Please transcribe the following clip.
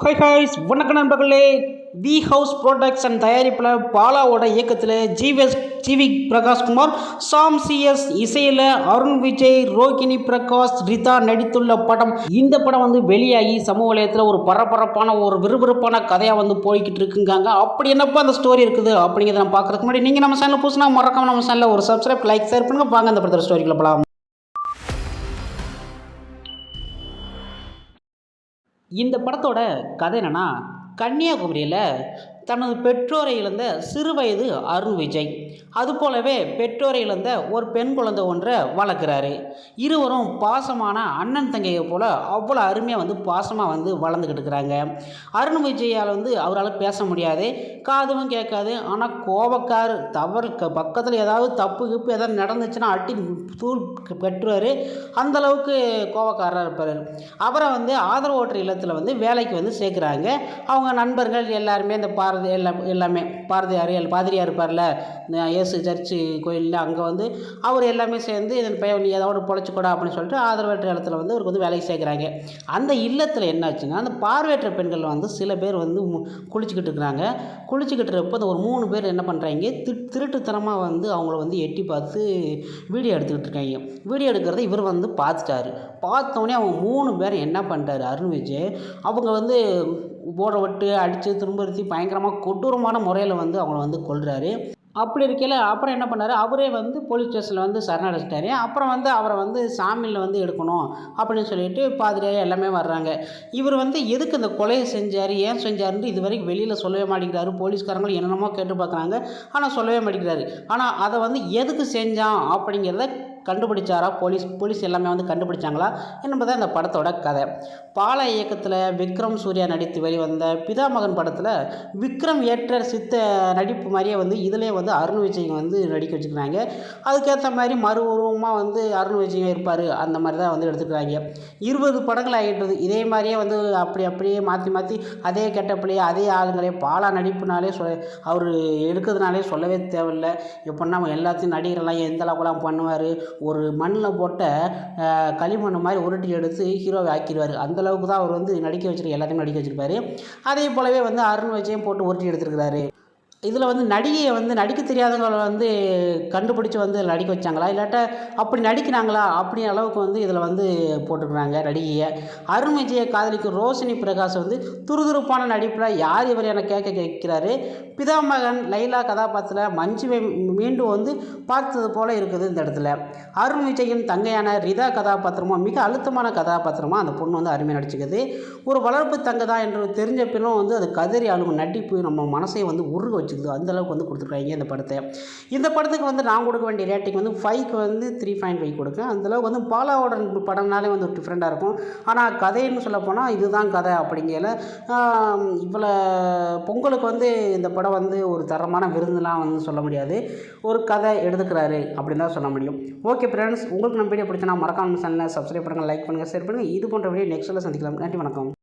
Hi ஹாய்ஸ் வணக்கம் நண்பர்களே. We house production தயாரிப்பில் பாலாவோட இயக்கத்தில் ஜிவி பிரகாஷ்குமார், சாம் சிஎஸ் இசையில் அருண் விஜய், ரோகிணி பிரகாஷ், ரிதா நடித்துள்ள படம். இந்த படம் வந்து வெளியாகி சமூக வலையத்தில் ஒரு பரபரப்பான ஒரு விறுவிறுப்பான கதையாக வந்து போய்கிட்டு இருக்குங்காங்க. அப்படி என்னப்பா அந்த ஸ்டோரி இருக்குது அப்படிங்கிறத நம்ம பார்க்குறதுக்கு முன்னாடி நீங்கள் நம்ம சேனல் புதுசுனா மறக்காம நம்ம சேனலில் ஒரு சப்ஸ்கிரைப், லைக், ஷேர் பண்ணுங்கள். வாங்க அந்த படத்தில் ஸ்டோரிக்குள்ள போகலாம். இந்த படத்தோட கதை என்னென்னா, கன்னியாகுமரியில் தனது பெற்றோரை இழந்த சிறுவயது அருண் விஜய், அதுபோலவே பெற்றோரை இழந்த ஒரு பெண் குழந்தை ஒன்றை வளர்க்குறாரு. இருவரும் பாசமான அண்ணன் தங்கையை போல் அவ்வளோ அருமையாக வந்து பாசமாக வந்து வளர்ந்துக்கிட்டு இருக்கிறாங்க. அருண் விஜயால் வந்து அவரால் பேச முடியாது, காதும் கேட்காது. ஆனால் கோபக்கார் தவறு பக்கத்தில் ஏதாவது தப்பு கிப்பு ஏதாவது நடந்துச்சுன்னா அட்டி தூள் கட்டுவார். அந்தளவுக்கு கோபக்காரராக இருப்பார். அவரை வந்து ஆதரவற்ற இல்லத்தில் வந்து வேலைக்கு வந்து சேர்க்குறாங்க. அவங்க நண்பர்கள் எல்லாருமே இந்த எல்லாமே பாதிரியார் இருப்பார்ல, இயேசு சர்ச்சு கோயிலில், அங்கே வந்து அவர் எல்லாமே சேர்ந்து இதன் பையன் நீ ஏதாவது பொழைச்சிக்கூடா அப்படின்னு சொல்லிட்டு ஆதரவற்ற இடத்துல வந்து அவருக்கு வந்து வேலைக்கு சேர்க்குறாங்க. அந்த இல்லத்தில் என்னாச்சுன்னா, அந்த பார்வையற்ற பெண்கள் வந்து சில பேர் வந்து குளிச்சுக்கிட்டு இருக்கிறாங்க. குளிச்சுக்கிட்டு இருப்போ ஒரு 3 பேர் என்ன பண்ணுறாங்க, திருட்டுத்தனமாக வந்து அவங்கள வந்து எட்டி பார்த்து வீடியோ எடுத்துக்கிட்டு இருக்காங்க. வீடியோ எடுக்கிறத இவர் வந்து பார்த்துட்டாரு. பார்த்தோன்னே அவங்க 3 பேர் என்ன பண்ணிட்டாரு அருண் விஜய், அவங்க வந்து ஓட விட்டு அடித்து துன்புறுத்தி பயங்கரமாக கொடூரமான முறையில் வந்து அவங்கள வந்து கொல்றாரு. அப்படி இருக்கையில் அப்புறம் என்ன பண்ணார், அவரே வந்து போலீஸ் ஸ்டேஷனில் வந்து சரணடைச்சிட்டாரு. அப்புறம் வந்து அவரை வந்து சாமியில் வந்து எடுக்கணும் அப்படின்னு சொல்லிட்டு பாதிரியாக எல்லாமே வர்றாங்க. இவர் வந்து எதுக்கு இந்த கொலையை செஞ்சார், ஏன் செஞ்சாருன்னு இது வரைக்கும் வெளியில் சொல்லவே மாட்டேங்கிறாரு. போலீஸ்காரங்களும் என்னென்னமோ கேட்டு பார்க்குறாங்க, ஆனால் சொல்லவே மாட்டேங்கிறாரு. ஆனால் அதை வந்து எதுக்கு செஞ்சான் அப்படிங்கிறத கண்டுபிடிச்சாரா போலீஸ் எல்லாமே வந்து கண்டுபிடிச்சாங்களா என்பதான் இந்த படத்தோட கதை. பாலா இயக்கத்தில் விக்ரம் சூர்யா நடித்து வெளிவந்த பிதாமகன் படத்தில் விக்ரம் ஏற்ற சித்த நடிப்பு மாதிரியே வந்து இதிலே வந்து அருண் விஜய் வந்து நடிக்க வச்சுக்கிறாங்க. அதுக்கேற்ற மாதிரி மறு உருவமாக வந்து அருண் விஜய் இருப்பார், அந்த மாதிரி தான் வந்து எடுத்துக்கிறாங்க. 20 படங்கள் ஆகிட்டது. இதே மாதிரியே வந்து அப்படியே மாற்றி அதே கெட்டப்பிள்ளையே அதே ஆளுங்களே பாலா நடிப்புனாலே அவர் எடுக்கிறதுனாலே சொல்லவே தேவையில்லை. எப்படின்னா எல்லாத்தையும் நடிகரெல்லாம் எந்த அளவுக்குலாம் பண்ணுவார், ஒரு மண்ணில் போட்ட களிமண் மாதிரி உருட்டி எடுத்து ஹீரோவை ஆக்கிடுவார். அந்தளவுக்கு தான் அவர் வந்து நடிக்க வச்சுருக்க எல்லாத்தையும் நடிக்க வச்சுருப்பார். அதே போலவே வந்து அருண் விஜயம் போட்டு உருட்டி எடுத்துருக்கிறாரு. இதில் வந்து நடிகையை வந்து நடிக்க தெரியாதவங்களை வந்து கண்டுபிடிச்சி வந்து நடிக்க வச்சாங்களா, இல்லாட்டா அப்படி நடிக்கிறாங்களா அப்படிங்கிற அளவுக்கு வந்து இதில் வந்து போட்டுக்கிறாங்க நடிகையை. அருண் விஜயை காதலிக்கும் ரோஷினி பிரகாஷ் வந்து துருதுருப்பான நடிப்பில் யார் இவர் என கேட்கிறாரு. பிதாமகன் லைலா கதாபாத்திரத்தில் மஞ்சுவை மீண்டும் வந்து பார்த்தது போல் இருக்குது இந்த இடத்துல. அருண் விஜயின் தங்கையான ரிதா கதாபாத்திரமும் மிக அழுத்தமான கதாபாத்திரமாக அந்த பொண்ணு வந்து அருமையாக நடிச்சுக்குது. ஒரு வளர்ப்பு தங்கை தான் என்று தெரிஞ்ச பின்னும் வந்து அது கதறி அழுகும் நடிப்பு நம்ம மனசை வந்து உருக வச்சுக்குது. அந்தளவுக்கு வந்து கொடுத்துருக்காங்க இந்த படத்தை. இந்த படத்துக்கு வந்து நான் கொடுக்க வேண்டிய ரேட்டிங் வந்து 5க்கு வந்து 3.5 கொடுக்கேன். அந்தளவுக்கு வந்து பாலாவோட படம்னாலே வந்து டிஃப்ரெண்ட்டாக இருக்கும். ஆனால் கதைன்னு சொல்ல போனால் இதுதான் கதை அப்படிங்கல. இவ்வளோ பொங்கலுக்கு வந்து இந்த படம் வந்து ஒரு தரமான விருந்துலாம் வந்து சொல்ல முடியாது, ஒரு கதை எடுத்துக்கிறாரு அப்படின்னு தான் சொல்ல முடியும். ஓகே ஃப்ரெண்ட்ஸ், உங்களுக்கு நம்ம வீடியோ பிடிச்சனா மறக்காம சேனலை சப்ஸ்கிரைப் பண்ணுங்கள், லைக் பண்ணுங்கள், ஷேர் பண்ணுங்கள். இது போன்ற வீடியோ நெக்ஸ்ட்டில் சந்திக்கலாம். நன்றி, வணக்கம்.